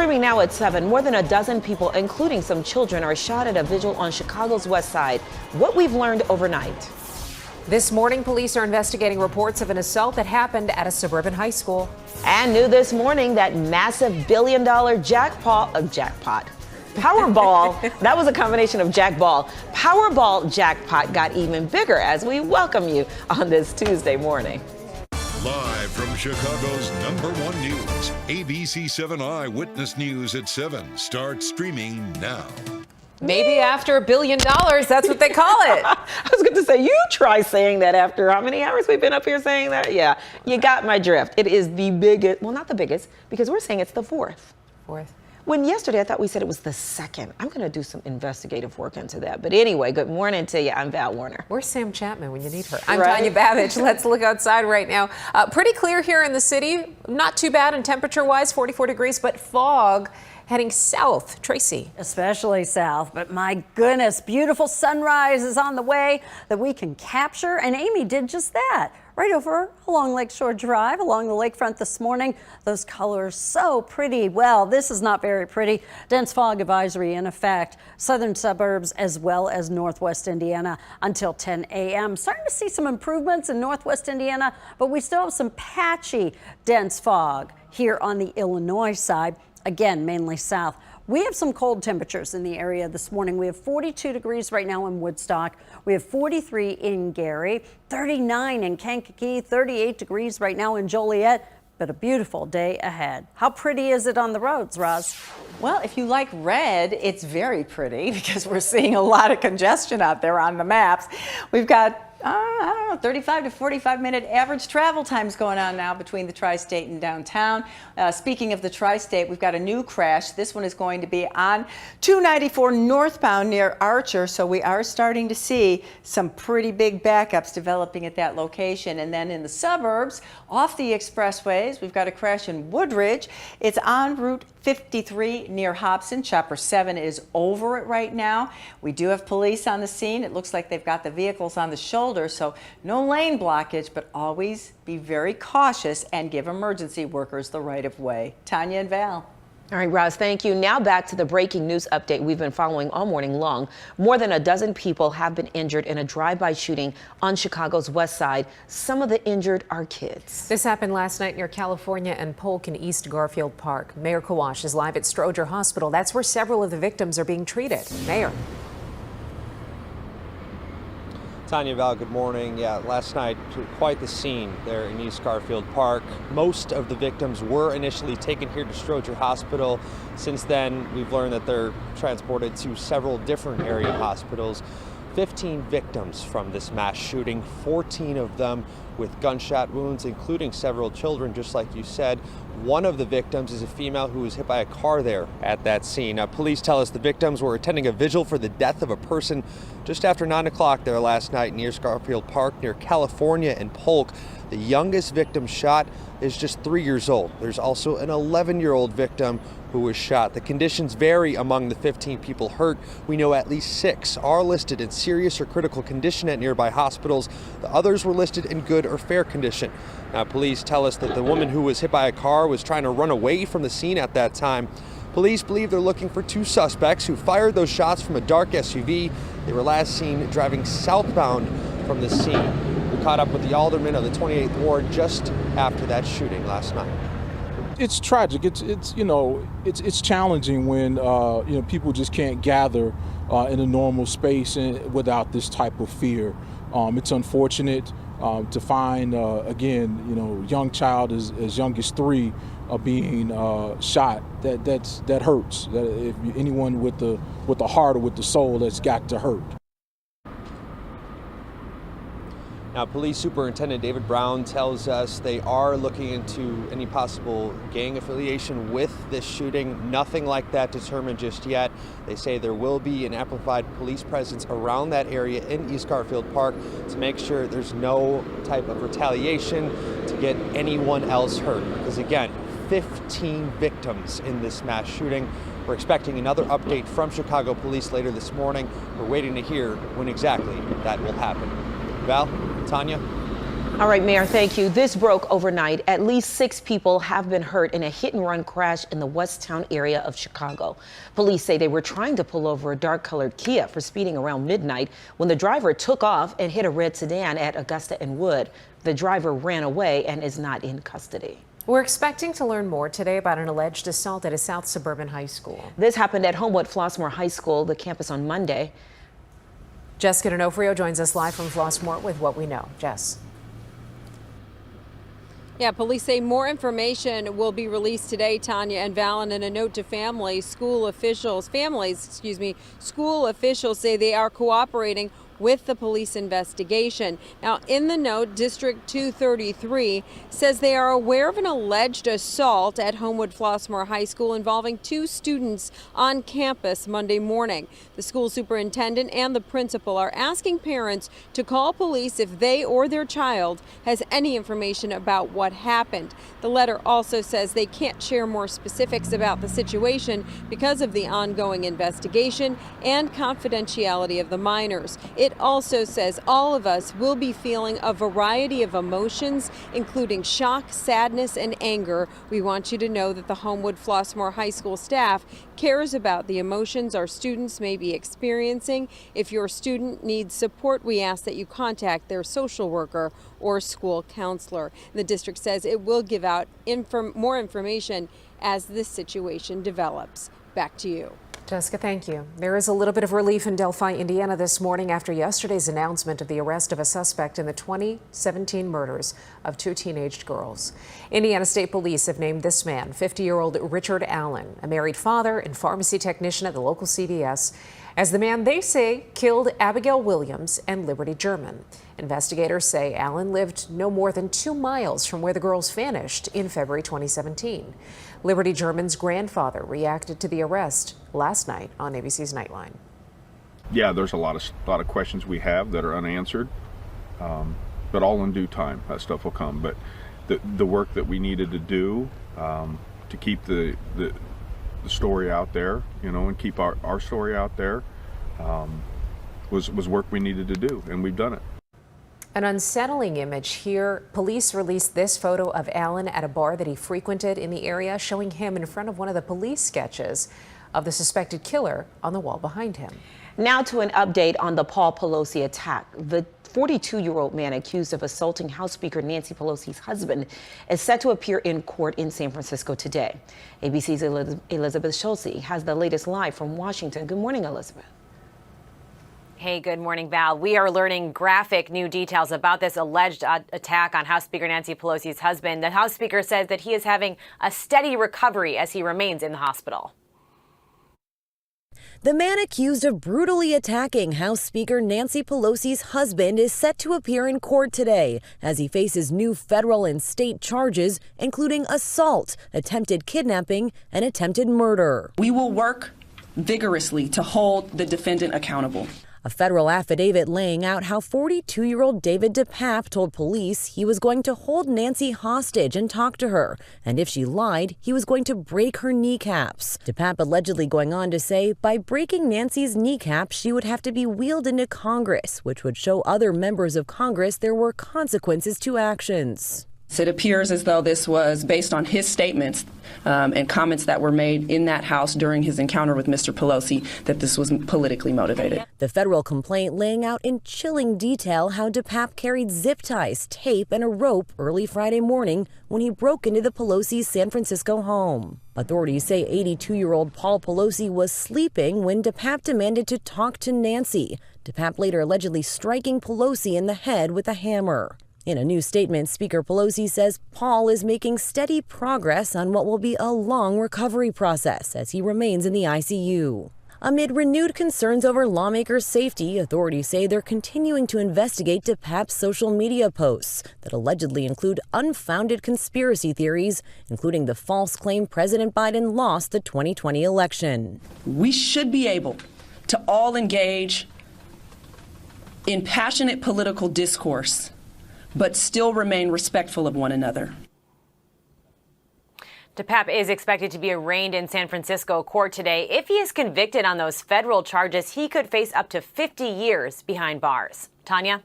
Streaming now at 7, more than a dozen people, including some children, are shot at a vigil on Chicago's West Side. What we've learned overnight. This morning, police are investigating reports of an assault that happened at a suburban high school. And new this morning, that massive billion-dollar Powerball, that was a combination of Jack Ball. Powerball jackpot got even bigger as we welcome you on this Tuesday morning. Live from Chicago's #1 news, ABC7 Eyewitness News at 7 starts streaming now. Maybe after $1 billion, that's what they call it. I was going to say, you try saying that after how many hours we've been up here saying that? Yeah, you got my drift. It is the biggest, well, not the biggest, because we're saying it's the fourth. When yesterday I thought we said it was the second. I'm going to do some investigative work into that. But anyway, good morning to you. I'm Val Warner. Where's Sam Chapman when you need her? I'm Tanya Babich. Let's look outside right now. Pretty clear here in the city. Not too bad in temperature-wise, 44 degrees, but fog heading south. Tracy. Especially south, but my goodness, beautiful sunrise is on the way that we can capture, and Amy did just that. Right over along Lakeshore Drive, along the lakefront this morning. Those colors so pretty. Well, this is not very pretty. Dense fog advisory in effect. Southern suburbs as well as northwest Indiana until 10 a.m. Starting to see some improvements in northwest Indiana, but we still have some patchy dense fog here on the Illinois side. Again, mainly south. We have some cold temperatures in the area this morning. We have 42 degrees right now in Woodstock. We have 43 in Gary, 39 in Kankakee, 38 degrees right now in Joliet, but a beautiful day ahead. How pretty is it on the roads, Roz? Well, if you like red, it's very pretty because we're seeing a lot of congestion out there on the maps. We've got 35 to 45 minute average travel times going on now between the tri-state and downtown. Speaking of the tri-state, we've got a new crash. This one is going to be on 294 northbound near Archer, so we are starting to see some pretty big backups developing at that location. And then in the suburbs, off the expressways, we've got a crash in Woodridge. It's on Route 53 near Hobson. Chopper 7 is over it right now. We do have police on the scene. It looks like they've got the vehicles on the shoulder, so no lane blockage, but always be very cautious and give emergency workers the right of way. Tanya and Val. All right, Roz, thank you. Now back to the breaking news update we've been following all morning long. More than a dozen people have been injured in a drive-by shooting on Chicago's West Side. Some of the injured are kids. This happened last night near California and Polk in East Garfield Park. Mayor Kawash is live at Stroger Hospital. That's where several of the victims are being treated. Mayor. Tanya, Val, good morning. Yeah, last night, quite the scene there in East Garfield Park. Most of the victims were initially taken here to Stroger Hospital. Since then, we've learned that they're transported to several different area hospitals. 15 victims from this mass shooting, 14 of them with gunshot wounds, including several children, just like you said. One of the victims is a female who was hit by a car there at that scene. Now, police tell us the victims were attending a vigil for the death of a person just after 9 o'clock there last night near Garfield Park near California and Polk. The youngest victim shot is just 3 years old. There's also an 11-year-old victim who was shot. The conditions vary among the 15 people hurt. We know at least 6 are listed in serious or critical condition at nearby hospitals. The others were listed in good or fair condition. Now, police tell us that the woman who was hit by a car was trying to run away from the scene at that time. Police believe they're looking for 2 suspects who fired those shots from a dark SUV. They were last seen driving southbound from the scene. We caught up with the alderman of the 28th Ward just after that shooting last night. It's tragic. It's challenging when people just can't gather in a normal space and without this type of fear. It's unfortunate to find young child as young as 3 being shot. That hurts. If anyone with the heart or with the soul, that's got to hurt. Now, Police Superintendent David Brown tells us they are looking into any possible gang affiliation with this shooting. Nothing like that determined just yet. They say there will be an amplified police presence around that area in East Garfield Park to make sure there's no type of retaliation to get anyone else hurt. Because again, 15 victims in this mass shooting. We're expecting another update from Chicago Police later this morning. We're waiting to hear when exactly that will happen. Val? Tanya? All right, Mayor, thank you. This broke overnight. At least 6 people have been hurt in a hit-and-run crash in the Westtown area of Chicago. Police say they were trying to pull over a dark-colored Kia for speeding around midnight when the driver took off and hit a red sedan at Augusta and Wood. The driver ran away and is not in custody. We're expecting to learn more today about an alleged assault at a South Suburban high school. This happened at Homewood-Flossmoor High School, the campus, on Monday. Jessica D'Onofrio joins us live from Flossmoor with what we know. Jess. Yeah, police say more information will be released today, Tanya and Val, and in a note to families, school officials say they are cooperating with the police investigation. Now, in the note, District 233 says they are aware of an alleged assault at Homewood-Flossmoor High School involving 2 students on campus Monday morning. The school superintendent and the principal are asking parents to call police if they or their child has any information about what happened. The letter also says they can't share more specifics about the situation because of the ongoing investigation and confidentiality of the minors. It also says all of us will be feeling a variety of emotions, including shock, sadness, and anger. We want you to know that the Homewood-Flossmoor High School staff cares about the emotions our students may be experiencing. If your student needs support, we ask that you contact their social worker or school counselor. The district says it will give out more information as this situation develops. Back to you. Jessica, thank you. There is a little bit of relief in Delphi, Indiana this morning after yesterday's announcement of the arrest of a suspect in the 2017 murders of 2 teenage girls. Indiana State Police have named this man, 50-year-old Richard Allen, a married father and pharmacy technician at the local CVS, as the man they say killed Abigail Williams and Liberty German. Investigators say Allen lived no more than 2 miles from where the girls vanished in February 2017. Liberty German's grandfather reacted to the arrest last night on ABC's Nightline. Yeah, there's a lot of questions we have that are unanswered, but all in due time, that stuff will come. But the work that we needed to do to keep the story out there, and keep our story out there, was work we needed to do, and we've done it. An unsettling image here. Police released this photo of Allen at a bar that he frequented in the area, showing him in front of one of the police sketches of the suspected killer on the wall behind him. Now to an update on the Paul Pelosi attack. The 42-year-old man accused of assaulting House Speaker Nancy Pelosi's husband is set to appear in court in San Francisco today. ABC's Elizabeth Schulze has the latest live from Washington. Good morning, Elizabeth. Hey, good morning, Val. We are learning graphic new details about this alleged attack on House Speaker Nancy Pelosi's husband. The House Speaker says that he is having a steady recovery as he remains in the hospital. The man accused of brutally attacking House Speaker Nancy Pelosi's husband is set to appear in court today as he faces new federal and state charges, including assault, attempted kidnapping, and attempted murder. We will work vigorously to hold the defendant accountable. A federal affidavit laying out how 42-year-old David DePape told police he was going to hold Nancy hostage and talk to her, and if she lied, he was going to break her kneecaps. DePape allegedly going on to say by breaking Nancy's kneecaps, she would have to be wheeled into Congress, which would show other members of Congress there were consequences to actions. It appears as though this was based on his statements and comments that were made in that house during his encounter with Mr. Pelosi, that this was politically motivated. The federal complaint laying out in chilling detail how DePape carried zip ties, tape, and a rope early Friday morning when he broke into the Pelosi's San Francisco home. Authorities say 82-year-old Paul Pelosi was sleeping when DePape demanded to talk to Nancy. DePape later allegedly striking Pelosi in the head with a hammer. In a new statement, Speaker Pelosi says Paul is making steady progress on what will be a long recovery process as he remains in the ICU. Amid renewed concerns over lawmakers' safety, authorities say they're continuing to investigate DePape's social media posts that allegedly include unfounded conspiracy theories, including the false claim President Biden lost the 2020 election. We should be able to all engage in passionate political discourse, but still remain respectful of one another. DePape is expected to be arraigned in San Francisco court today. If he is convicted on those federal charges, he could face up to 50 years behind bars. Tanya?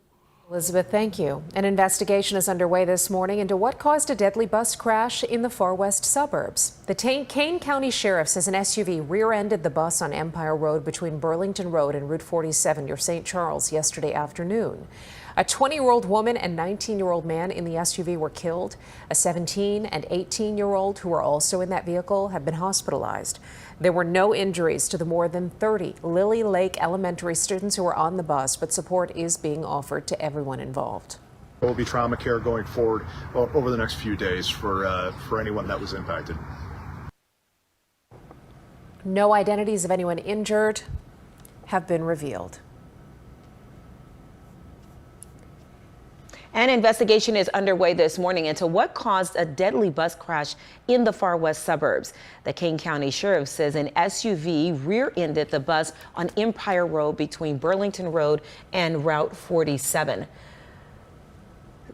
Elizabeth, thank you. An investigation is underway this morning into what caused a deadly bus crash in the far west suburbs. The Kane County Sheriff says an SUV rear-ended the bus on Empire Road between Burlington Road and Route 47 near St. Charles yesterday afternoon. A 20-year-old woman and 19-year-old man in the SUV were killed. A 17 and 18-year-old who were also in that vehicle have been hospitalized. There were no injuries to the more than 30 Lily Lake Elementary students who were on the bus, but support is being offered to everyone involved. There will be trauma care going forward over the next few days for anyone that was impacted. No identities of anyone injured have been revealed. An investigation is underway this morning into what caused a deadly bus crash in the far west suburbs. The Kane County Sheriff says an SUV rear-ended the bus on Empire Road between Burlington Road and Route 47.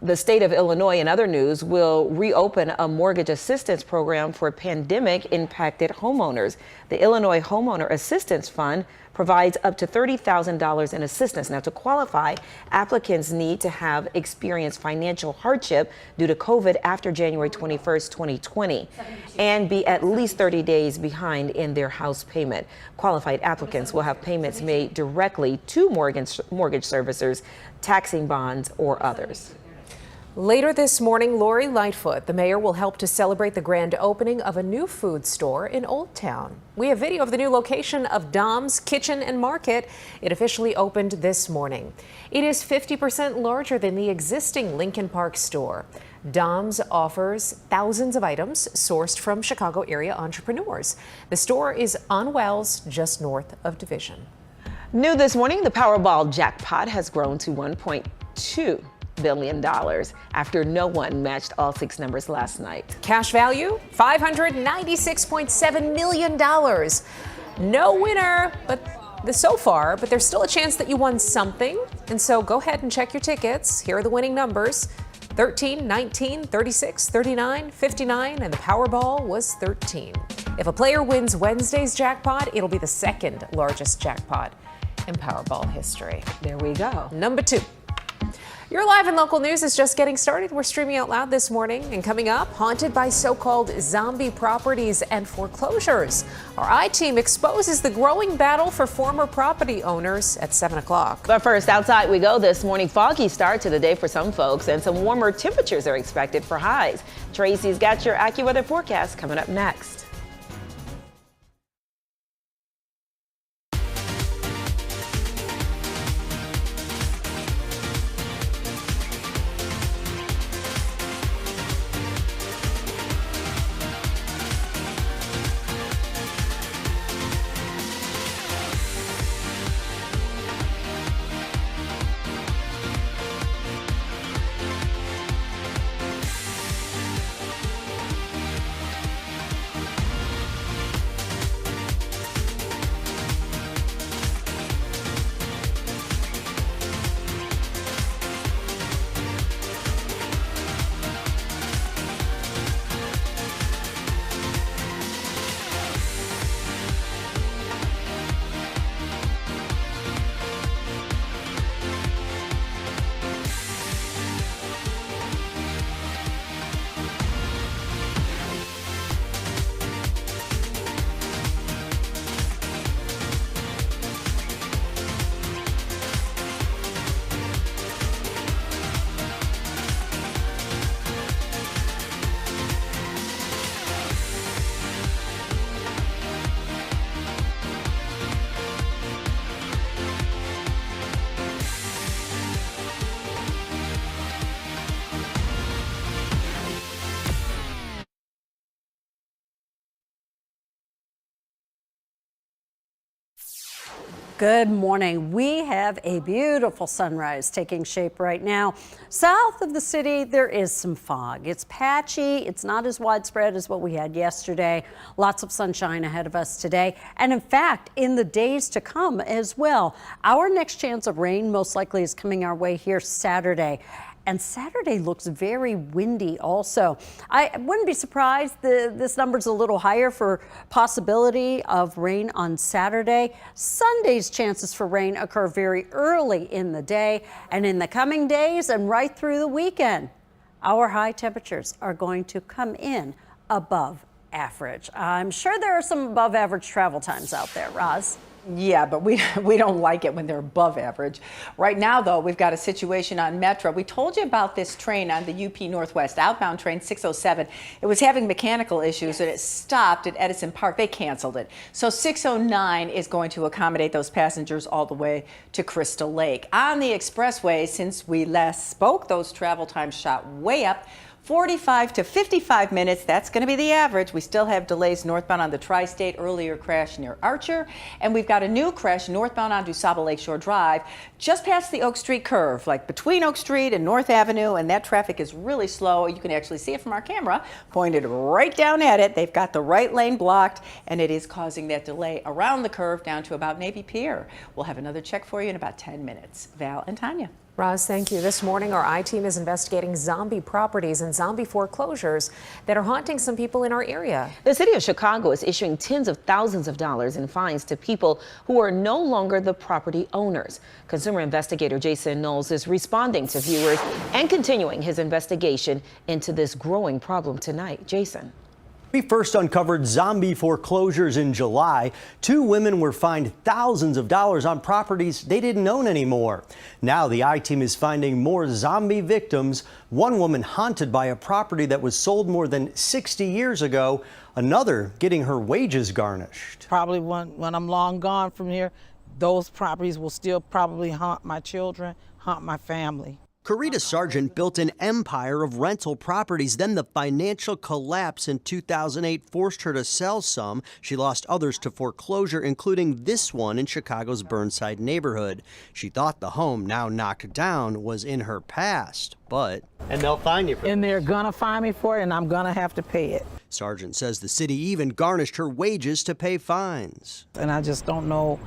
The state of Illinois, in other news, will reopen a mortgage assistance program for pandemic-impacted homeowners. The Illinois Homeowner Assistance Fund provides up to $30,000 in assistance. Now, to qualify, applicants need to have experienced financial hardship due to COVID after January 21st, 2020, and be at least 30 days behind in their house payment. Qualified applicants will have payments made directly to mortgage servicers, taxing bonds, or others. Later this morning, Lori Lightfoot, the mayor, will help to celebrate the grand opening of a new food store in Old Town. We have video of the new location of Dom's Kitchen and Market. It officially opened this morning. It is 50% larger than the existing Lincoln Park store. Dom's offers thousands of items sourced from Chicago area entrepreneurs. The store is on Wells, just north of Division. New this morning, the Powerball jackpot has grown to $1.2 billion after no one matched all 6 numbers last night. Cash value, $596.7 million. No winner so far, but there's still a chance that you won something. And so go ahead and check your tickets. Here are the winning numbers: 13, 19, 36, 39, 59, and the Powerball was 13. If a player wins Wednesday's jackpot, it'll be the second largest jackpot in Powerball history. There we go. Number 2. Your live and local news is just getting started. We're streaming out loud this morning, and coming up, haunted by so-called zombie properties and foreclosures. Our I-Team exposes the growing battle for former property owners at 7 o'clock. But first, outside we go this morning. Foggy start to the day for some folks, and some warmer temperatures are expected for highs. Tracy's got your AccuWeather forecast coming up next. Good morning. We have a beautiful sunrise taking shape right now. South of the city, there is some fog. It's patchy. It's not as widespread as what we had yesterday. Lots of sunshine ahead of us today. And in fact, in the days to come as well. Our next chance of rain most likely is coming our way here Saturday. And Saturday looks very windy also. I wouldn't be surprised this number's a little higher for possibility of rain on Saturday. Sunday's chances for rain occur very early in the day, and in the coming days and right through the weekend, our high temperatures are going to come in above average. I'm sure there are some above average travel times out there, Roz. Yeah, but we don't like it when they're above average. Right now, though, we've got a situation on Metro. We told you about this train on the UP Northwest outbound train 607. It was having mechanical issues and it stopped at Edison Park. They canceled it. So 609 is going to accommodate those passengers all the way to Crystal Lake. On the expressway, since we last spoke, those travel times shot way up. 45 to 55 minutes, that's going to be the average. We still have delays northbound on the Tri-State, earlier crash near Archer, and we've got a new crash northbound on DuSable Lakeshore Drive, just past the Oak Street curve, like between Oak Street and North Avenue, and that traffic is really slow. You can actually see it from our camera, pointed right down at it. They've got the right lane blocked, and it is causing that delay around the curve down to about Navy Pier. We'll have another check for you in about 10 minutes. Val and Tanya. Roz, thank you. This morning, our I-team is investigating zombie properties and zombie foreclosures that are haunting some people in our area. The city of Chicago is issuing tens of thousands of dollars in fines to people who are no longer the property owners. Consumer investigator Jason Knowles is responding to viewers and continuing his investigation into this growing problem tonight. Jason. We first uncovered zombie foreclosures in July. 2 women were fined thousands of dollars on properties they didn't own anymore. Now the I-team is finding more zombie victims. One woman haunted by a property that was sold more than 60 years ago. Another getting her wages garnished. Probably when I'm long gone from here, those properties will still probably haunt my children, haunt my family. Carita Sargent built an empire of rental properties. Then the financial collapse in 2008 forced her to sell some. She lost others to foreclosure, including this one in Chicago's Burnside neighborhood. She thought the home, now knocked down, was in her past, but... And they'll fine you for it. And they're gonna fine me for it, and I'm gonna have to pay it. Sargent says the city even garnished her wages to pay fines. And I just don't know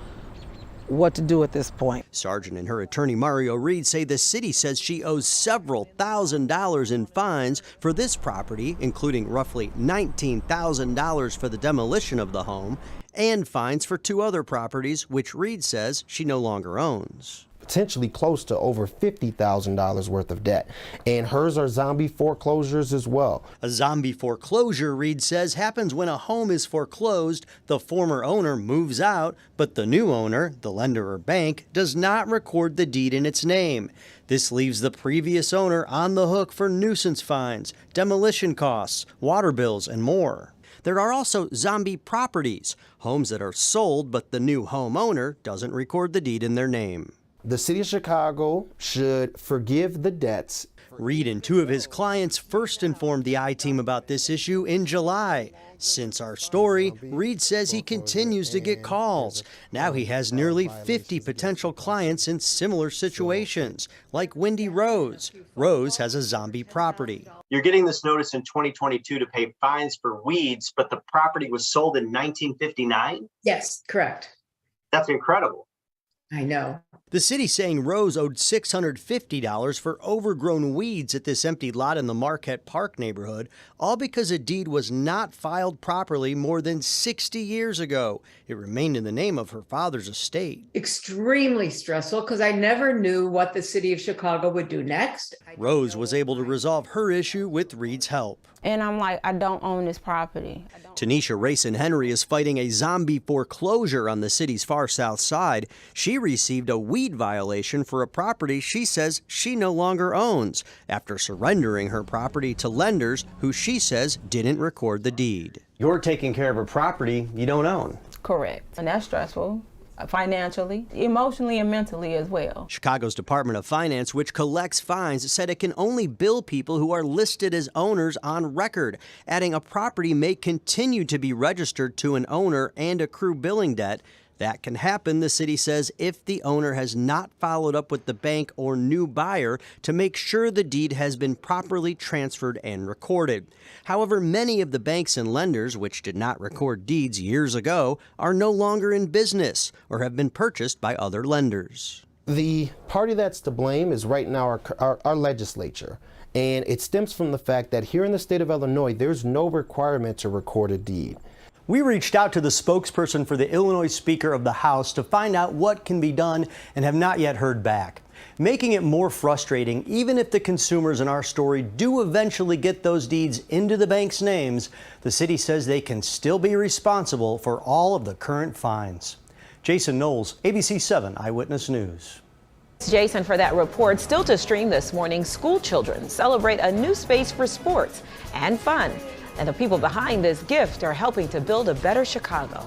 what to do at this point. Sargent and her attorney Mario Reed say the city says she owes several $1,000s in fines for this property, including roughly $19,000 for the demolition of the home, and fines for 2 other properties, which Reed says she no longer owns. Potentially close to over $50,000 worth of debt. And hers are zombie foreclosures as well. A zombie foreclosure, Reed says, happens when a home is foreclosed, the former owner moves out, but the new owner, the lender or bank, does not record the deed in its name. This leaves the previous owner on the hook for nuisance fines, demolition costs, water bills, and more. There are also zombie properties, homes that are sold, but the new homeowner doesn't record the deed in their name. The city of Chicago should forgive the debts. Reed and 2 of his clients first informed the I-team about this issue in July. Since our story, Reed says he continues to get calls. Now he has nearly 50 potential clients in similar situations, like Wendy Rose. Rose has a zombie property. You're getting this notice in 2022 to pay fines for weeds, but the property was sold in 1959? Yes, correct. That's incredible. I know. The city saying Rose owed $650 for overgrown weeds at this empty lot in the Marquette Park neighborhood, all because a deed was not filed properly more than 60 years ago. It remained in the name of her father's estate. Extremely stressful because I never knew what the city of Chicago would do next. Rose was able to resolve her issue with Reed's help. And I'm like, I don't own this property. Tanisha Rayson Henry is fighting a zombie foreclosure on the city's far south side. She received a weed violation for a property she says she no longer owns after surrendering her property to lenders who she says didn't record the deed. You're taking care of a property you don't own. Correct. And that's stressful. Financially, emotionally, and mentally as well. Chicago's Department of Finance, which collects fines, said it can only bill people who are listed as owners on record, adding a property may continue to be registered to an owner and accrue billing debt. That can happen, the city says, if the owner has not followed up with the bank or new buyer to make sure the deed has been properly transferred and recorded. However, many of the banks and lenders, which did not record deeds years ago, are no longer in business or have been purchased by other lenders. The party that's to blame is right now our legislature. And it stems from the fact that here in the state of Illinois, there's no requirement to record a deed. We reached out to the spokesperson for the Illinois Speaker of the House to find out what can be done and have not yet heard back, making it more frustrating. Even if the consumers in our story do eventually get those deeds into the bank's names, the city says they can still be responsible for all of the current fines. Jason Knowles, ABC7 Eyewitness News. Jason, for that report. Still to stream this morning, school children celebrate a new space for sports and fun. And the people behind this gift are helping to build a better Chicago.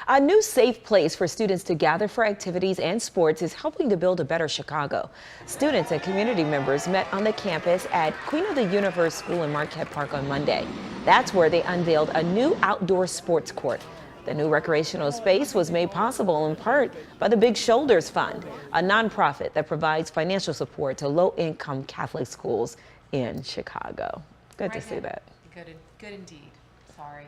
A new safe place for students to gather for activities and sports is helping to build a better Chicago. Students and community members met on the campus at Queen of the Universe School in Marquette Park on Monday. That's where they unveiled a new outdoor sports court. The new recreational space was made possible in part by the Big Shoulders Fund, a nonprofit that provides financial support to low-income Catholic schools in Chicago. Good to see that. Good indeed. Sorry.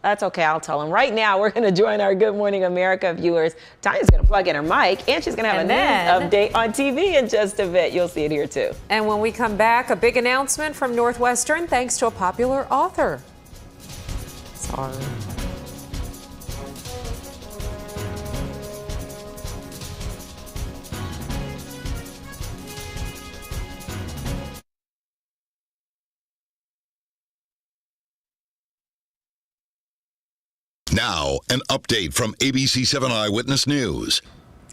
That's okay, I'll tell them. Right now, we're going to join our Good Morning America viewers. Tanya's going to plug in her mic, and she's going to have a news update on TV in just a bit. You'll see it here, too. And when we come back, a big announcement from Northwestern thanks to a popular author. Sorry. Now, an update from ABC7 Eyewitness News.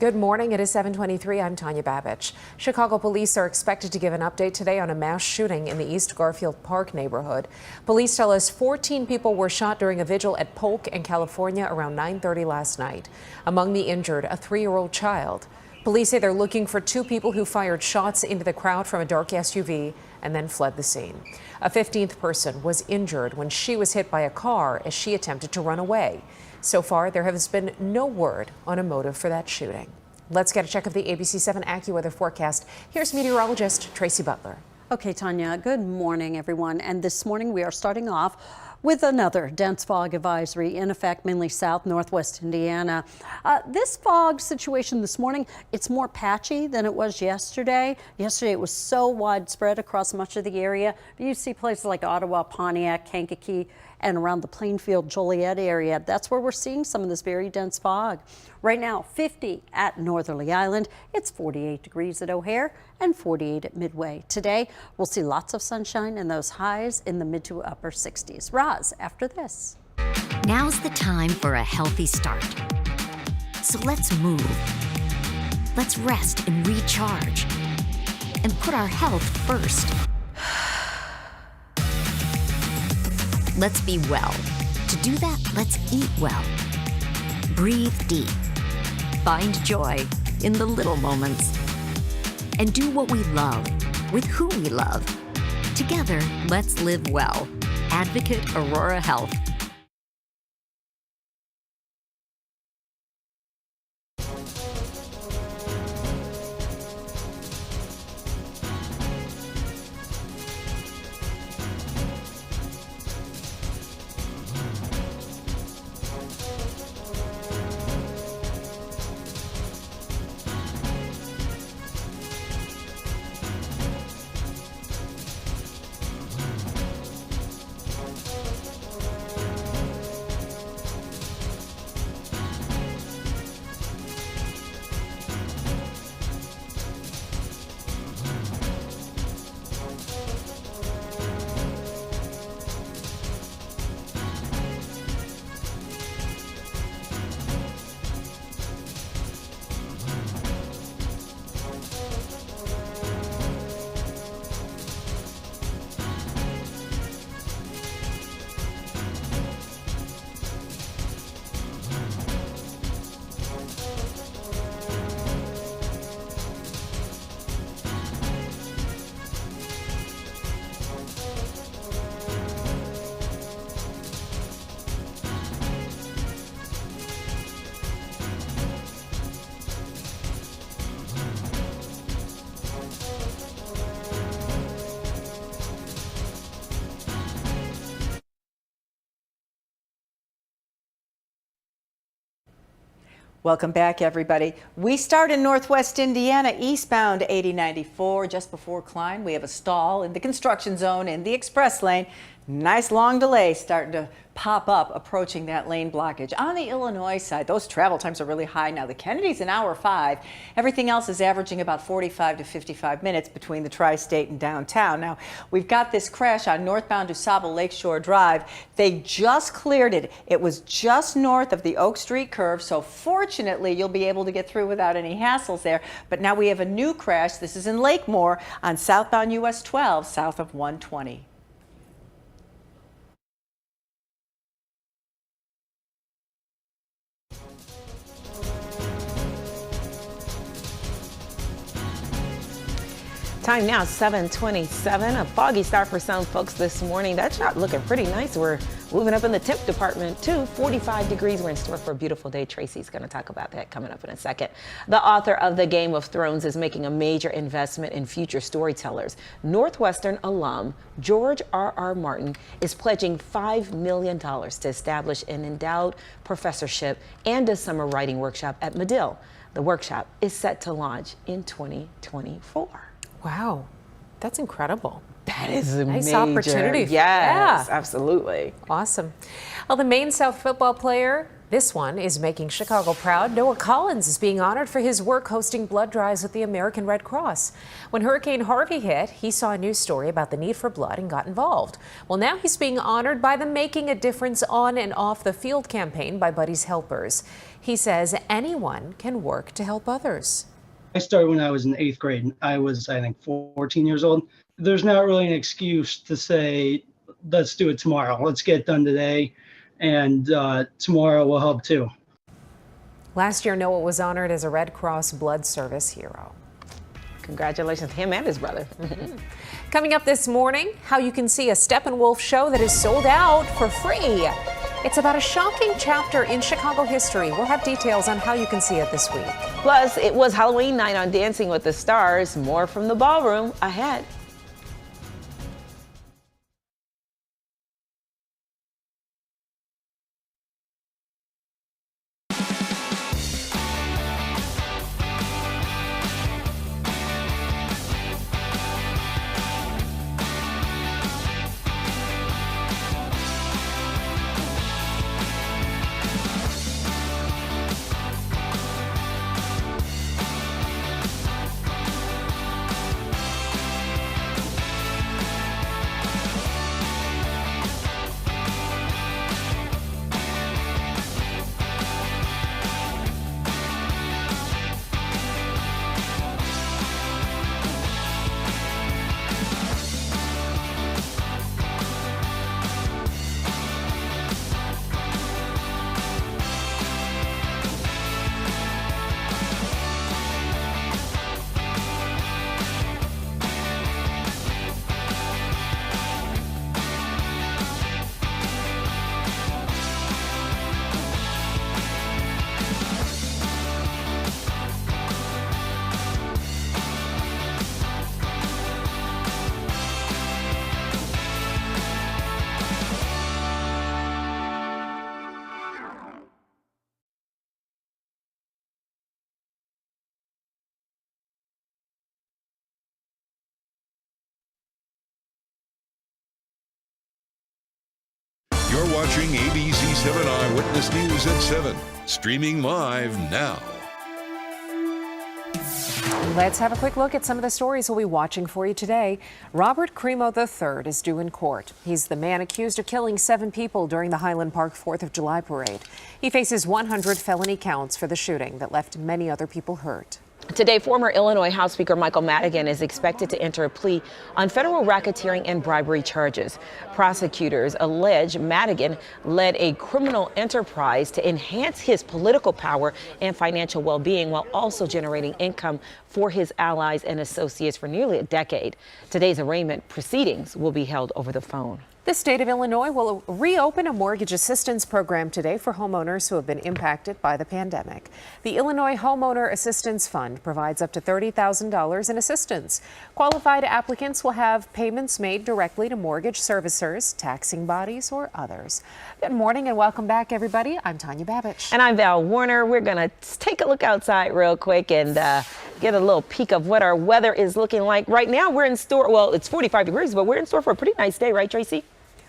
Good morning. It is 7:23. I'm Tanya Babich. Chicago police are expected to give an update today on a mass shooting in the East Garfield Park neighborhood. Police tell us 14 people were shot during a vigil at Polk in California around 9:30 last night. Among the injured, a 3-year-old child. Police say they're looking for 2 people who fired shots into the crowd from a dark SUV and then fled the scene. A 15th person was injured when she was hit by a car as she attempted to run away. So far, there has been no word on a motive for that shooting. Let's get a check of the ABC7 AccuWeather forecast. Here's meteorologist Tracy Butler. Okay, Tanya, good morning, everyone. And this morning we are starting off with another dense fog advisory in effect, mainly south northwest Indiana. This fog situation this morning, it's more patchy than it was yesterday. Yesterday it was so widespread across much of the area. You see places like Ottawa, Pontiac, Kankakee, and around the Plainfield, Joliet area. That's where we're seeing some of this very dense fog. Right now, 50 at Northerly Island. It's 48 degrees at O'Hare and 48 at Midway. Today, we'll see lots of sunshine and those highs in the mid to upper 60s. Roz, after this. Now's the time for a healthy start. So let's move. Let's rest and recharge. And put our health first. Let's be well. To do that, let's eat well. Breathe deep. Find joy in the little moments. And do what we love with who we love. Together, let's live well. Advocate Aurora Health. Welcome back, everybody. We start in Northwest Indiana, eastbound 8094. Just before Klein, we have a stall in the construction zone in the express lane. Nice long delay starting to pop up approaching that lane blockage. On the Illinois side, those travel times are really high now. The Kennedy's an hour 5. Everything else is averaging about 45 to 55 minutes between the tri-state and downtown. Now, we've got this crash on northbound DuSable Lakeshore Drive. They just cleared it. It was just north of the Oak Street curve, so fortunately you'll be able to get through without any hassles there. But now we have a new crash. This is in Lakemore on southbound US 12, south of 120. Time now, 7:27. A foggy start for some folks this morning. That shot looking pretty nice. We're moving up in the temp department too. 45 degrees. We're in store for a beautiful day. Tracy's going to talk about that coming up in a second. The author of the Game of Thrones is making a major investment in future storytellers. Northwestern alum George R.R. Martin is pledging $5 million to establish an endowed professorship and a summer writing workshop at Medill. The workshop is set to launch in 2024. Wow, that's incredible. That is a nice major opportunity. Yes, absolutely. Awesome. Well, the Maine South football player, this one is making Chicago proud. Noah Collins is being honored for his work hosting blood drives with the American Red Cross. When Hurricane Harvey hit, he saw a news story about the need for blood and got involved. Well, now he's being honored by the Making a Difference on and off the field campaign by Buddy's Helpers. He says anyone can work to help others. I started when I was in 8th grade. I was, I think, 14 years old. There's not really an excuse to say, let's do it tomorrow. Let's get it done today, and tomorrow will help too. Last year, Noah was honored as a Red Cross Blood Service hero. Congratulations to him and his brother. Coming up this morning, how you can see a Steppenwolf show that is sold out for free. It's about a shocking chapter in Chicago history. We'll have details on how you can see it this week. Plus, it was Halloween night on Dancing with the Stars. More from the ballroom ahead. You're watching ABC7 Eyewitness News at 7, streaming live now. Let's have a quick look at some of the stories we'll be watching for you today. Robert Cremo III is due in court. He's the man accused of killing 7 people during the Highland Park 4th of July parade. He faces 100 felony counts for the shooting that left many other people hurt. Today, former Illinois House Speaker Michael Madigan is expected to enter a plea on federal racketeering and bribery charges. Prosecutors allege Madigan led a criminal enterprise to enhance his political power and financial well-being while also generating income for his allies and associates for nearly a decade. Today's arraignment proceedings will be held over the phone. The state of Illinois will reopen a mortgage assistance program today for homeowners who have been impacted by the pandemic. The Illinois Homeowner Assistance Fund Fund provides up to $30,000 in assistance. Qualified applicants will have payments made directly to mortgage servicers, taxing bodies, or others. Good morning and welcome back, everybody. I'm Tanya Babich. And I'm Val Warner. We're going to take a look outside real quick and get a little peek of what our weather is looking like. Right now, we're in store. Well, it's 45 degrees, but we're in store for a pretty nice day, right, Tracy?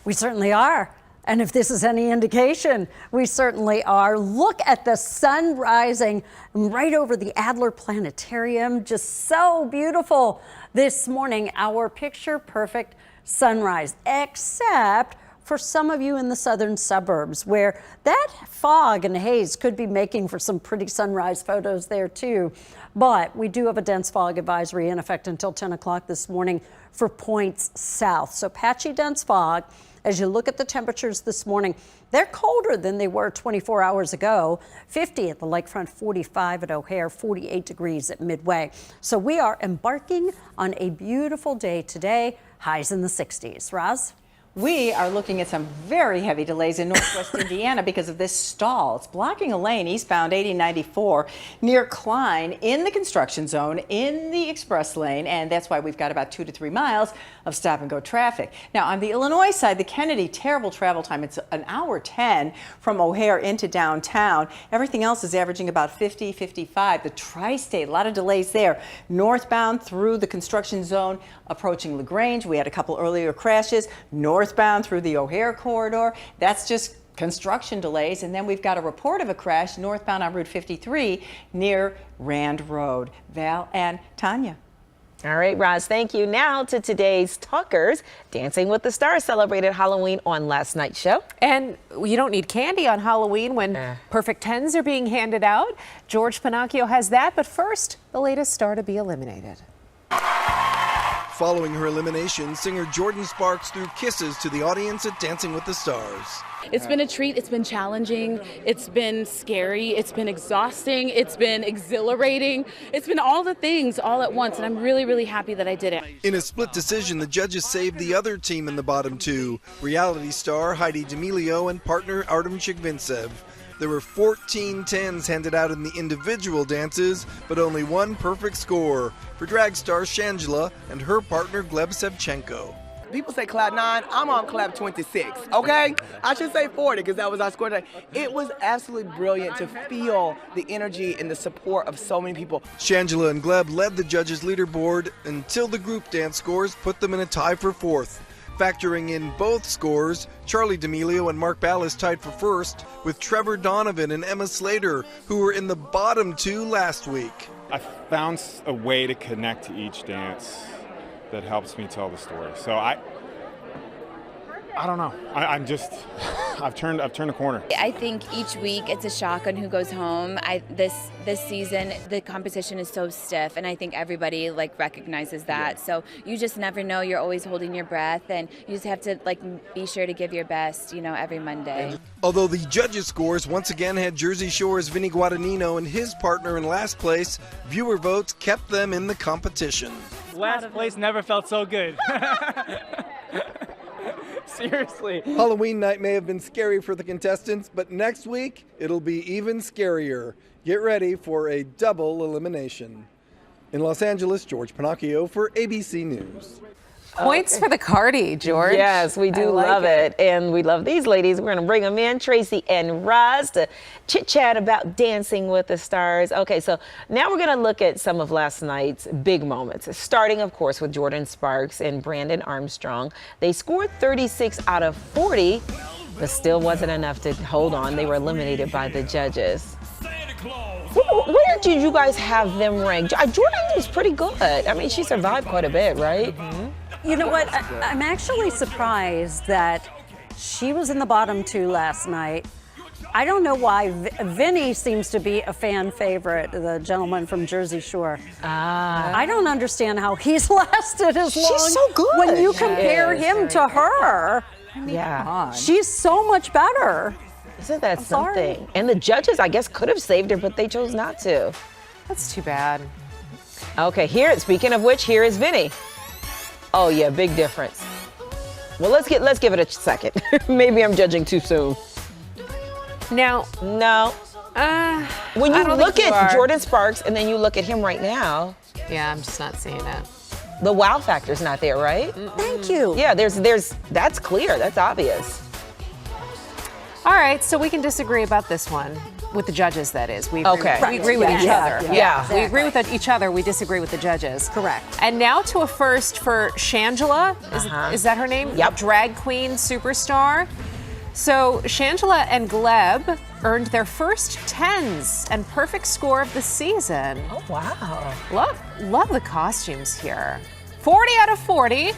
We certainly are. And if this is any indication, we certainly are. Look at the sun rising right over the Adler Planetarium. Just so beautiful this morning. Our picture perfect sunrise, except for some of you in the southern suburbs where that fog and haze could be making for some pretty sunrise photos there too. But we do have a dense fog advisory in effect until 10 o'clock this morning for points south. So patchy dense fog. As you look at the temperatures this morning, they're colder than they were 24 hours ago. 50 at the lakefront, 45 at O'Hare, 48 degrees at Midway. So we are embarking on a beautiful day today, highs in the 60s. Roz? We are looking at some very heavy delays in northwest Indiana because of this stall. It's blocking a lane eastbound 8094 near Klein in the construction zone in the express lane, and that's why we've got about 2 to 3 miles of stop and go traffic. Now on the Illinois side, the Kennedy, terrible travel time. It's an hour 10 from O'Hare into downtown. Everything else is averaging about 50, 55. The tri-state, a lot of delays there. Northbound through the construction zone approaching LaGrange. We had a couple earlier crashes. Northbound through the O'Hare corridor, that's just construction delays. And then we've got a report of a crash northbound on Route 53 near Rand Road. Val and Tanya. All right, Roz, thank you. Now to today's talkers. Dancing with the Stars celebrated Halloween on last night's show. And you don't need candy on Halloween when perfect 10s are being handed out. George Pinocchio has that, but first, the latest star to be eliminated. Following her elimination, singer Jordan Sparks threw kisses to the audience at Dancing with the Stars. It's been a treat. It's been challenging. It's been scary. It's been exhausting. It's been exhilarating. It's been all the things all at once, and I'm really, really happy that I did it. In a split decision, the judges saved the other team in the bottom two, reality star Heidi D'Amelio and partner Artem Chigvintsev. There were 14 10s handed out in the individual dances, but only one perfect score for drag star Shangela and her partner Gleb Sevchenko. People say Cloud 9, I'm on Cloud 26, okay? I should say 40 because that was our score today. It was absolutely brilliant to feel the energy and the support of so many people. Shangela and Gleb led the judges' leaderboard until the group dance scores put them in a tie for fourth. Factoring in both scores, Charlie D'Amelio and Mark Ballas tied for first, with Trevor Donovan and Emma Slater, who were in the bottom two last week. I found a way to connect to each dance that helps me tell the story. So I don't know. I've turned a corner. I think each week it's a shock on who goes home. This season the competition is so stiff, and I think everybody recognizes that. Yeah. So you just never know. You're always holding your breath, and you just have to be sure to give your best, every Monday. Although the judges' scores once again had Jersey Shore's Vinny Guadagnino and his partner in last place, viewer votes kept them in the competition. Last place never felt so good. Seriously. Halloween night may have been scary for the contestants, but next week it'll be even scarier. Get ready for a double elimination. In Los Angeles, George Pinocchio for ABC News. Points for the Cardi, George. Yes, we do love it. And we love these ladies. We're going to bring them in, Tracy and Roz, to chit-chat about Dancing with the Stars. Okay, so now we're going to look at some of last night's big moments, starting, of course, with Jordan Sparks and Brandon Armstrong. They scored 36 out of 40, but still wasn't enough to hold on. They were eliminated by the judges. Where did you guys have them ranked? Jordan was pretty good. I mean, she survived quite a bit, right? Mm-hmm. You know what? I'm actually surprised that she was in the bottom two last night. I don't know why. Vinny seems to be a fan favorite, the gentleman from Jersey Shore. I don't understand how he's lasted as long. She's so good. When you compare him to her, I mean, yeah, she's so much better. Isn't that something? And the judges, I guess, could have saved her, but they chose not to. That's too bad. Okay, speaking of which, here is Vinny. Oh yeah, big difference. Well, let's give it a second. Maybe I'm judging too soon. Now, no. When you I don't look think you at are. Jordan Sparks and then you look at him right now, Yeah, I'm just not seeing it. the wow factor's not there, right? Thank you. Yeah, that's clear, that's obvious. All right, so we can disagree about this one. With the judges, that is. We agree, Okay. we agree with each other. Yeah. We agree with each other. We disagree with the judges. Correct. And now to a first for Shangela. Is that her name? Yep. Drag queen superstar. So Shangela and Gleb earned their first 10s and perfect score of the season. Oh, wow. Love the costumes here. 40 out of 40.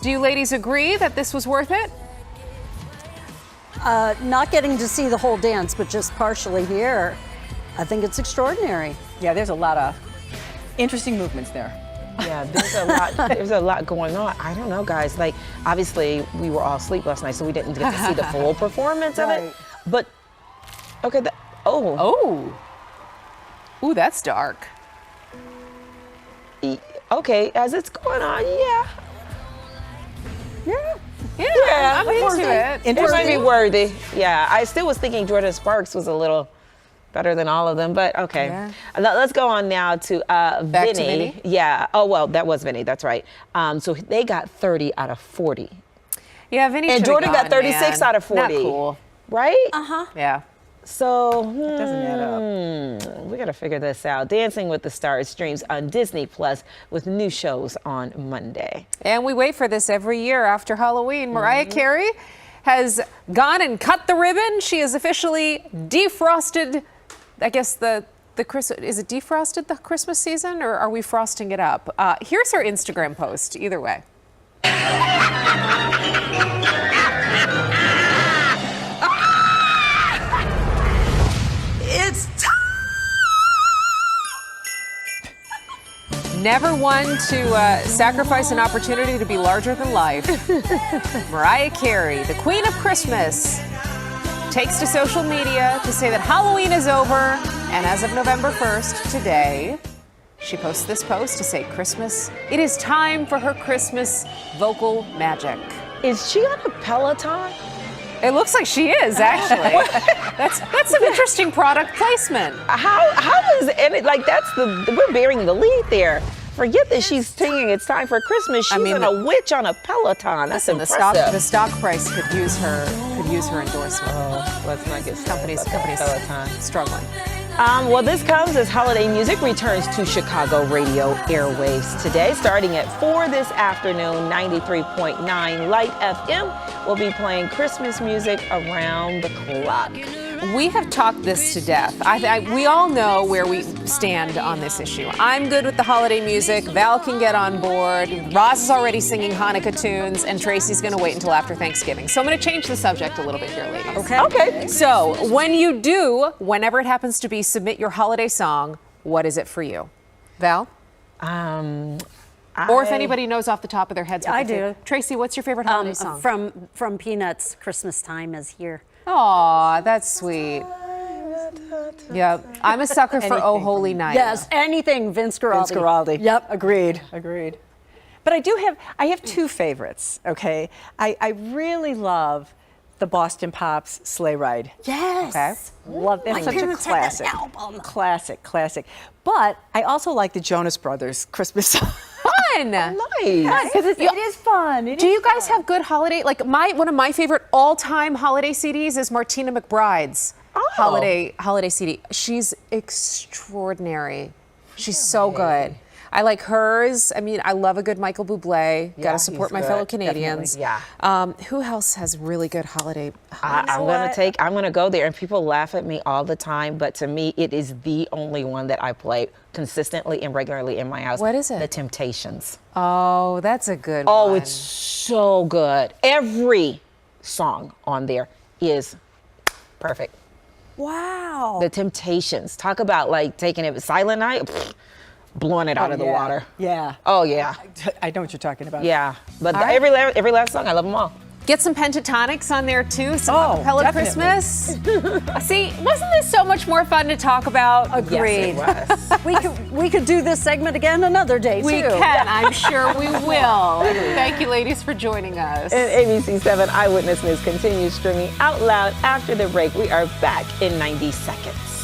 Do you ladies agree that this was worth it? Not getting to see the whole dance, but just partially here. I think it's extraordinary. Yeah, there's a lot of interesting movements there. Yeah, there's a lot going on. I don't know, guys. Like, obviously, we were all asleep last night, so we didn't get to see the full performance of it. But, okay, Ooh, that's dark. Okay, as it's going on, yeah. Yeah, I'm into it. It might be worthy. Yeah, I still was thinking Jordan Sparks was a little better than all of them, but okay. Yeah. Let's go on now to Back to Vinny. Vinny? Yeah. Oh, well, that was Vinny. That's right. So they got 30 out of 40. Yeah, Vinny And should've Jordan got gone, 36 man. out of 40. Not cool. Right? Uh-huh. Yeah. So, It doesn't add up. we got to figure this out. Dancing with the Stars streams on Disney Plus with new shows on Monday. And we wait for this every year after Halloween. Mariah Carey has gone and cut the ribbon. She has officially defrosted, I guess is it defrosted the Christmas season, or are we frosting it up? Here's her Instagram post, either way. It's time! Never one to sacrifice an opportunity to be larger than life. Mariah Carey, the Queen of Christmas, takes to social media to say that Halloween is over, and as of November 1st, today, she posts this post to say Christmas. It is time for her Christmas vocal magic. Is she on a Peloton? It looks like she is, actually. That's some interesting product placement. How is it like we're bearing the lead there. Forget that she's singing "It's Time for Christmas." She's a witch on a Peloton. That's impressive. The stock price could use her endorsement. Oh, let's not get companies Peloton struggling. Well, this comes as holiday music returns to Chicago radio airwaves today. Starting at 4 this afternoon, 93.9 Light FM will be playing Christmas music around the clock. We have talked this to death. We all know where we stand on this issue. I'm good with the holiday music. Val can get on board. Roz is already singing Hanukkah tunes, and Tracy's going to wait until after Thanksgiving. So I'm going to change the subject a little bit here, ladies. Okay. So when you do, whenever it happens to be, submit your holiday song, what is it for you? Val? Or if anybody knows off the top of their heads. I do. Tracy, what's your favorite holiday song? From Peanuts, Christmas Time is Here. Aw, that's sweet. Yeah, I'm a sucker for Oh Holy Night. Yes, anything Vince Guaraldi. Vince Guaraldi. Yep. Agreed. But I have two favorites, okay? I really love the Boston Pops Sleigh Ride. Yes. Okay. Love My it's such a parents had that classic. album. Classic. But I also like the Jonas Brothers Christmas song. Fun. Nice. Because it is fun. Do you guys have good holiday? Like one of my favorite all-time holiday CDs is Martina McBride's holiday CD. She's extraordinary. She's so good. I like hers. I mean, I love a good Michael Bublé. Got to support my fellow Canadians. Definitely. Yeah. Who else has really good holiday? I'm gonna go there, and people laugh at me all the time, but to me, it is the only one that I play consistently and regularly in my house. What is it? The Temptations. Oh, that's a good one. Oh, it's so good. Every song on there is perfect. Wow. The Temptations. Talk about like taking it Silent Night. Blowing it out of the water. Yeah. Oh yeah. I know what you're talking about. Yeah, but every last song, I love them all. Get some pentatonics on there too. Some acapella Christmas. See, wasn't this so much more fun to talk about? Agreed. Yes, it was. we could do this segment again another day We too. can. I'm sure we will. Thank you, ladies, for joining us. And ABC7 Eyewitness News continues streaming out loud after the break. We are back in 90 seconds.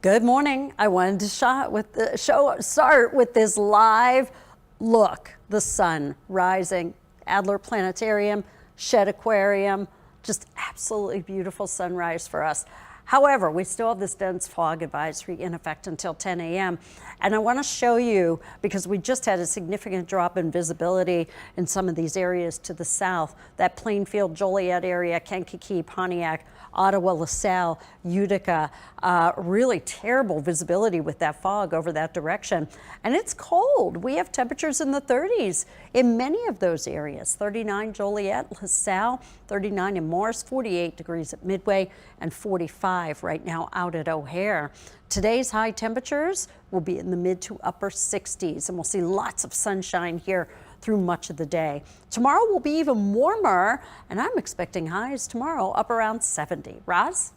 Good morning. I wanted to start with this live look. The sun rising. Adler Planetarium, Shed Aquarium, just absolutely beautiful sunrise for us. However, we still have this dense fog advisory in effect until 10 a.m. And I want to show you, because we just had a significant drop in visibility in some of these areas to the south, that Plainfield, Joliet area, Kankakee, Pontiac, Ottawa, LaSalle, Utica, really terrible visibility with that fog over that direction. And it's cold. We have temperatures in the 30s in many of those areas. 39 Joliet, LaSalle, 39 in Morris, 48 degrees at Midway, and 45 right now out at O'Hare. Today's high temperatures will be in the mid to upper 60s, and we'll see lots of sunshine here through much of the day. Tomorrow will be even warmer, and I'm expecting highs tomorrow up around 70. Roz?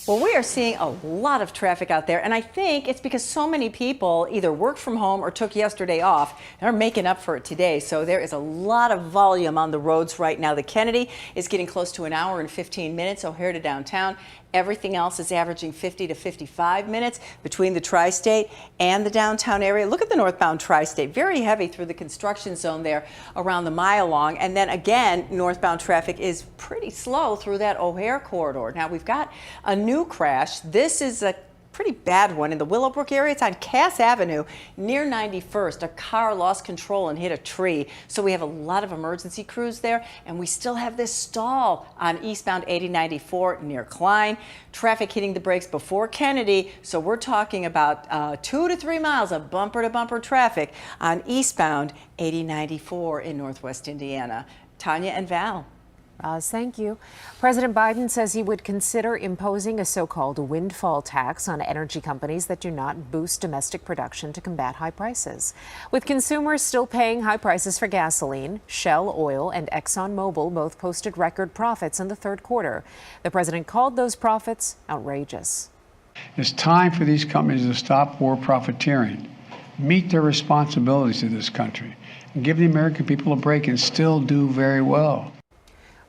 Well, we are seeing a lot of traffic out there, and I think it's because so many people either worked from home or took yesterday off and are making up for it today. So there is a lot of volume on the roads right now. The Kennedy is getting close to an hour and 15 minutes, O'Hare to downtown. Everything else is averaging 50 to 55 minutes between the tri-state and the downtown area. Look at the northbound tri-state, very heavy through the construction zone there around the mile long. And then again, northbound traffic is pretty slow through that O'Hare corridor. Now we've got a new crash. This is a pretty bad one in the Willowbrook area. It's on Cass Avenue near 91st. A car lost control and hit a tree. So we have a lot of emergency crews there, and we still have this stall on eastbound 8094 near Klein. Traffic hitting the brakes before Kennedy. So we're talking about 2 to 3 miles of bumper to bumper traffic on eastbound 8094 in Northwest Indiana. Tanya and Val. Roz, thank you. President Biden says he would consider imposing a so-called windfall tax on energy companies that do not boost domestic production to combat high prices. With consumers still paying high prices for gasoline, Shell Oil and ExxonMobil both posted record profits in the third quarter. The president called those profits outrageous. It's time for these companies to stop war profiteering, meet their responsibilities to this country, and give the American people a break and still do very well.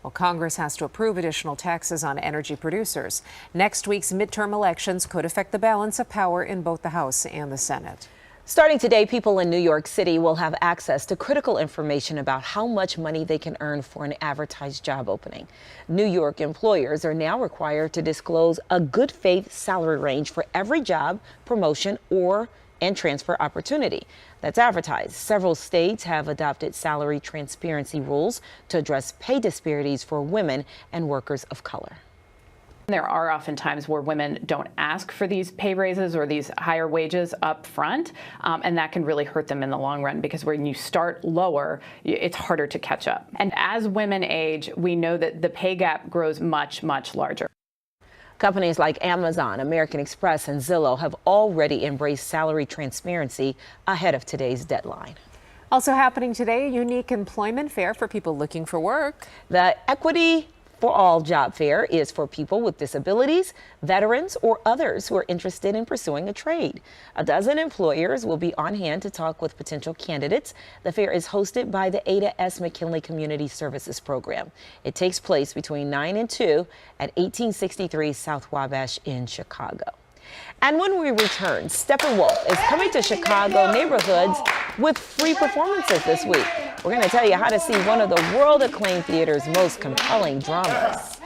Well, Congress has to approve additional taxes on energy producers. Next week's midterm elections could affect the balance of power in both the House and the Senate. Starting today, people in New York City will have access to critical information about how much money they can earn for an advertised job opening. New York employers are now required to disclose a good faith salary range for every job, promotion, and transfer opportunity that's advertised. Several states have adopted salary transparency rules to address pay disparities for women and workers of color. There are often times where women don't ask for these pay raises or these higher wages up front, and that can really hurt them in the long run, because when you start lower, it's harder to catch up. And as women age, we know that the pay gap grows much, much larger. Companies like Amazon, American Express, and Zillow have already embraced salary transparency ahead of today's deadline. Also happening today, a unique employment fair for people looking for work. The Equity for All job fair is for people with disabilities, veterans, or others who are interested in pursuing a trade. A dozen employers will be on hand to talk with potential candidates. The fair is hosted by the Ada S. McKinley Community Services Program. It takes place between 9 and 2 at 1863 South Wabash in Chicago. And when we return, Steppenwolf is coming to Chicago neighborhoods with free performances this week. We're going to tell you how to see one of the world-acclaimed theater's most compelling dramas.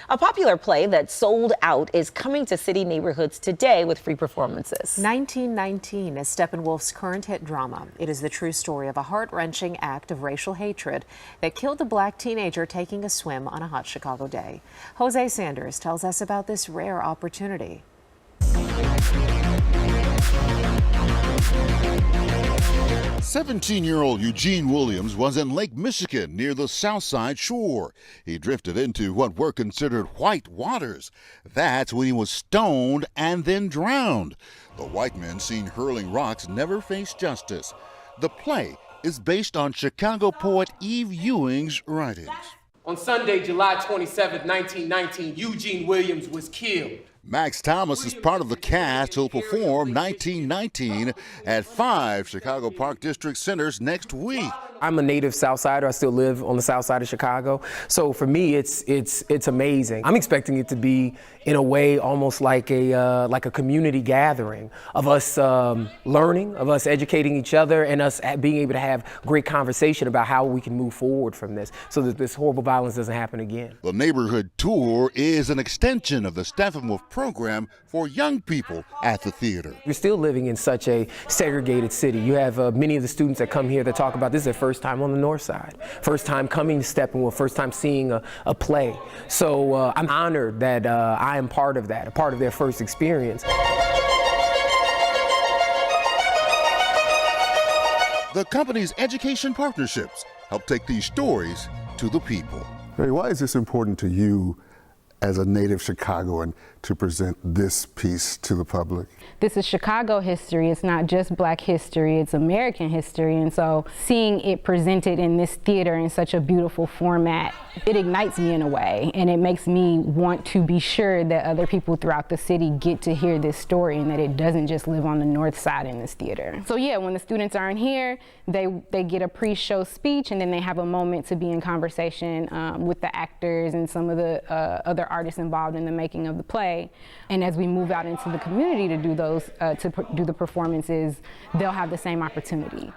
A popular play that sold out is coming to city neighborhoods today with free performances. 1919 is Steppenwolf's current hit drama. It is the true story of a heart-wrenching act of racial hatred that killed a black teenager taking a swim on a hot Chicago day. Jose Sanders tells us about this rare opportunity. 17-year-old Eugene Williams was in Lake Michigan near the South Side shore. He drifted into what were considered white waters. That's when he was stoned and then drowned. The white men seen hurling rocks never face justice. The play is based on Chicago poet Eve Ewing's writings. On Sunday, July 27, 1919, Eugene Williams was killed. Max Thomas is part of the cast who'll perform 1919 at 5 Chicago Park District centers next week. I'm a native Southsider. I still live on the South Side of Chicago. So for me, it's amazing. I'm expecting it to be, in a way, almost like a community gathering of us learning, of us educating each other, and us being able to have great conversation about how we can move forward from this so that this horrible violence doesn't happen again. The neighborhood tour is an extension of the Steppenwolf program for young people at the theater. We're still living in such a segregated city. You have many of the students that come here that talk about this is their first time on the north side, first time coming to Steppenwolf, first time seeing a play. So I'm honored that I am part of that, a part of their first experience. The company's education partnerships help take these stories to the people. Ray, why is this important to you as a native Chicagoan to present this piece to the public? This is Chicago history. It's not just Black history, it's American history. And so seeing it presented in this theater in such a beautiful format, it ignites me in a way, and it makes me want to be sure that other people throughout the city get to hear this story and that it doesn't just live on the north side in this theater. So yeah, when the students aren't here, they get a pre-show speech, and then they have a moment to be in conversation with the actors and some of the other artists involved in the making of the play. And as we move out into the community to do those, do the performances, they'll have the same opportunity.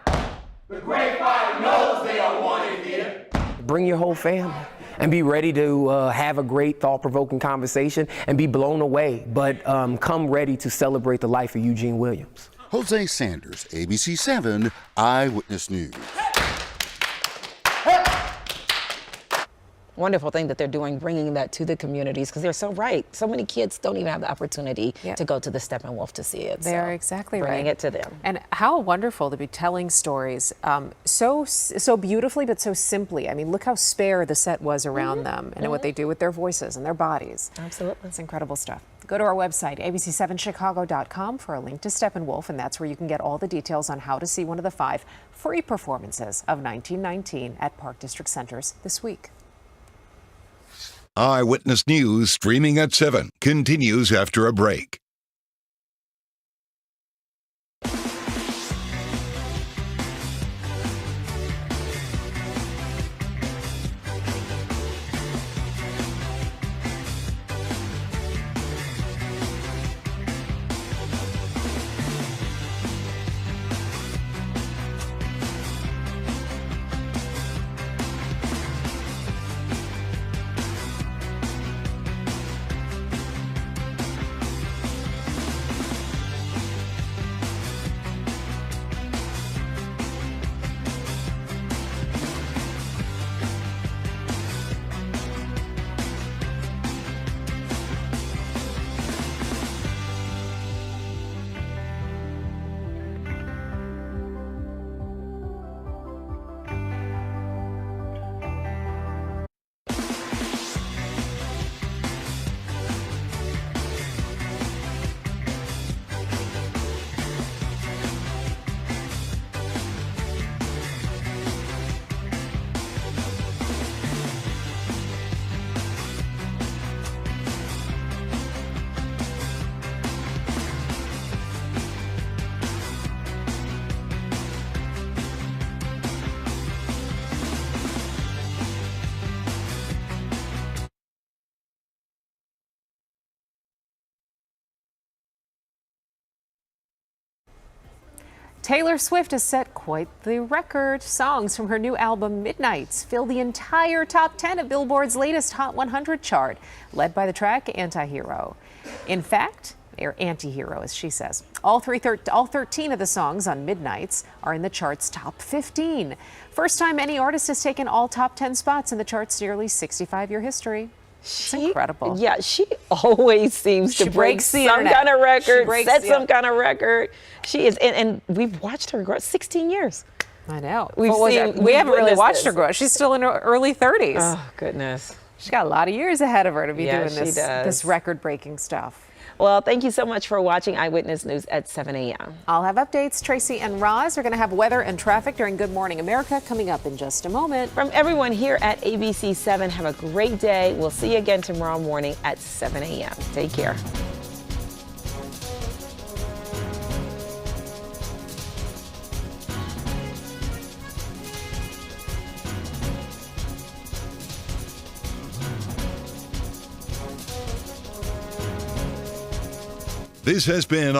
The Great Fire knows they are wanted here. Bring your whole family and be ready to have a great thought-provoking conversation and be blown away, but come ready to celebrate the life of Eugene Williams. Jose Sanders, ABC7 Eyewitness News. Wonderful thing that they're doing, bringing that to the communities, because they're so right. So many kids don't even have the opportunity to go to the Steppenwolf to see it. They are exactly right. Bringing it to them. And how wonderful to be telling stories so beautifully, but so simply. I mean, look how spare the set was around them and what they do with their voices and their bodies. Absolutely. It's incredible stuff. Go to our website, abc7chicago.com, for a link to Steppenwolf, and that's where you can get all the details on how to see one of the 5 free performances of 1919 at Park District Centers this week. Eyewitness News, streaming at 7, continues after a break. Taylor Swift has set quite the record. Songs from her new album Midnights fill the entire top 10 of Billboard's latest Hot 100 chart, led by the track Antihero. In fact, or Antihero, as she says. All 13 of the songs on Midnights are in the chart's top 15. First time any artist has taken all top 10 spots in the chart's nearly 65-year history. It's incredible. Yeah, she always seems to break some kind of record, set some kind of record. She is, and we've watched her grow 16 years. I know. We haven't really watched her grow. She's still in her early 30s. Oh, goodness. She's got a lot of years ahead of her to be doing she this record-breaking stuff. Well, thank you so much for watching Eyewitness News at 7 a.m. I'll have updates. Tracy and Roz are going to have weather and traffic during Good Morning America coming up in just a moment. From everyone here at ABC7, have a great day. We'll see you again tomorrow morning at 7 a.m. Take care. This has been